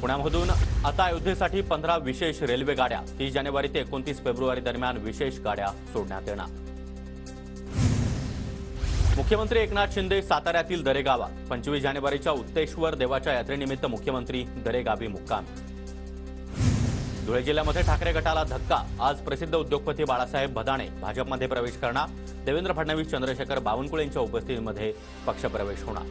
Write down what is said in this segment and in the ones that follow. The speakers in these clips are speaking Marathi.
पुण्यामधून आता अयोध्येसाठी 15 विशेष रेल्वे गाड्या 30 जानेवारी ते 29 फेब्रुवारी दरम्यान विशेष गाड्या सोडण्यात येणार। मुख्यमंत्री एकनाथ शिंदे साताऱ्यातील दरे गावात 25 जानेवारीच्या उत्तेश्वर देवाच्या यात्रेनिमित्त मुख्यमंत्री दरे गावी मुक्काम। धुळे जिल्ह्यामध्ये ठाकरे गटाला धक्का। आज प्रसिद्ध उद्योगपती बाळासाहेब भदाणे भाजपमध्ये प्रवेश करणार। देवेंद्र फडणवीस चंद्रशेखर बावनकुळेंच्या उपस्थितीमध्ये पक्षप्रवेश होणार।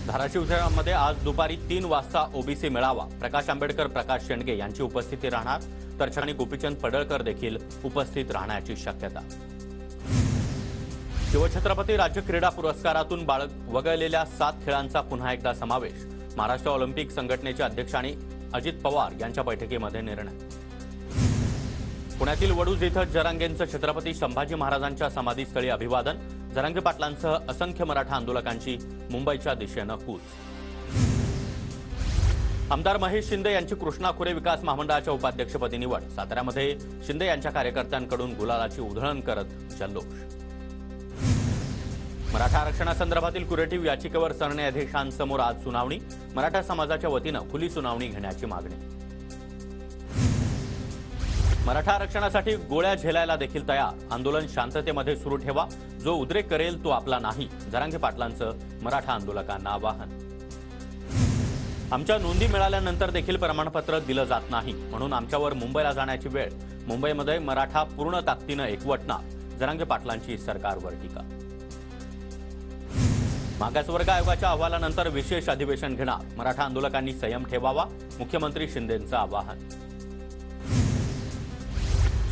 धाराशिव शहरामध्ये आज दुपारी 3 वाजता ओबीसी मेळावा। प्रकाश आंबेडकर, प्रकाश शेंडगे यांची उपस्थिती राहणार, तर छानी गोपीचंद पडळकर देखील उपस्थित राहण्याची शक्यता। शिवछत्रपती राज्य क्रीडा पुरस्कारातून वगळलेल्या 7 खेळांचा पुन्हा एकदा समावेश। महाराष्ट्र ऑलिम्पिक संघटनेचे अध्यक्ष आणि अजित पवार यांच्या बैठकीमध्ये निर्णय। पुण्यातील वडूज इथं जरांगेंचं छत्रपती संभाजी महाराजांच्या समाधीस्थळी अभिवादन। जरांगे पाटलांसह असंख्य मराठा आंदोलकांची मुंबईच्या दिशेनं कूच। आमदार महेश शिंदे यांची कृष्णा खोरे विकास महामंडळाच्या उपाध्यक्षपदी निवड। साताऱ्यामध्ये शिंदे यांच्या कार्यकर्त्यांकडून गुलालाची उधळण करत जल्लोष। मराठा आरक्षणासंदर्भातील क्युरेटिव्ह याचिकेवर सरन्यायाधीशांसमोर आज सुनावणी। मराठा समाजाच्या वतीनं खुली सुनावणी घेण्याची मागणी। मराठा आरक्षणासाठी गोळ्या झेलायला देखील तयार। आंदोलन शांततेमध्ये सुरू ठेवा, जो उद्रेक करेल तो आपला नाही। जरांगे पाटलांचं मराठा आंदोलकांना आवाहन। आमच्या नोंदी मिळाल्यानंतर देखील प्रमाणपत्र दिलं जात नाही, म्हणून आमच्यावर मुंबईला जाण्याची वेळ। मुंबईमध्ये मराठा पूर्ण ताकदीनं एकवटणार। जरांगे पाटलांची सरकारवर टीका। मागासवर्ग आयोगाच्या अहवालानंतर विशेष अधिवेशन घेणार। मराठा आंदोलकांनी संयम ठेवावा, मुख्यमंत्री शिंदेंचं आवाहन।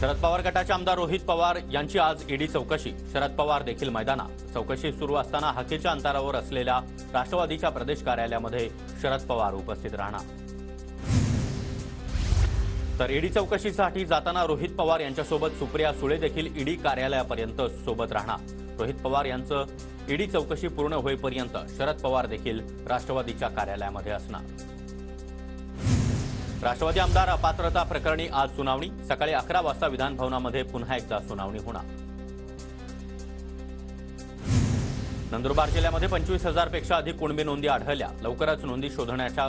शरद पवार गटाचे आमदार रोहित पवार यांची आज ईडी चौकशी। शरद पवार देखील मैदानात। चौकशी सुरू असताना हाकेच्या अंतरावर असलेल्या राष्ट्रवादीच्या प्रदेश कार्यालयामध्ये शरद पवार उपस्थित राहणार। तर ईडी चौकशीसाठी जाताना रोहित पवार यांच्यासोबत सुप्रिया सुळे देखील ईडी कार्यालयापर्यंत सोबत राहणार। रोहित पवार यांचं ईडी चौकशी पूर्ण होईपर्यंत शरद पवार देखील राष्ट्रवादीच्या कार्यालयामध्ये असणार। राष्ट्रवादी आमदार अपात्रता प्रकरणी आज सुनावणी। सकाळी 11 वाजता विधानभवनामध्ये पुन्हा एकदा सुनावणी होणार। नंदुरबार जिल्ह्यामध्ये 25,000 पेक्षा अधिक कुणबी नोंदी आढळल्या। लवकरच नोंदी शोधण्याच्या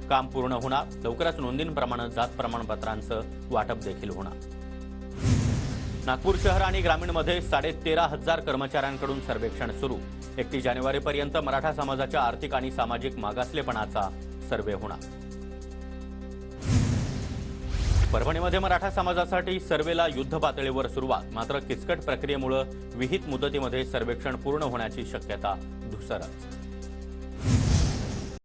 काम पूर्ण होणार। लवकरच नोंदींप्रमाणे जात प्रमाणपत्रांचं वाटप देखील होणार। नागपूर शहर आणि ग्रामीणमध्ये 13,500 कर्मचाऱ्यांकडून सर्वेक्षण सुरू। 31 जानेवारीपर्यंत मराठा समाजाच्या आर्थिक आणि सामाजिक मागासलेपणाचा सर्वे होणार। परभणीमध्ये मराठा समाजासाठी सर्वेला युद्ध पातळीवर सुरुवात। मात्र किचकट प्रक्रियेमुळे विहित मुदतीमध्ये सर्वेक्षण पूर्ण होण्याची शक्यता धुसरच।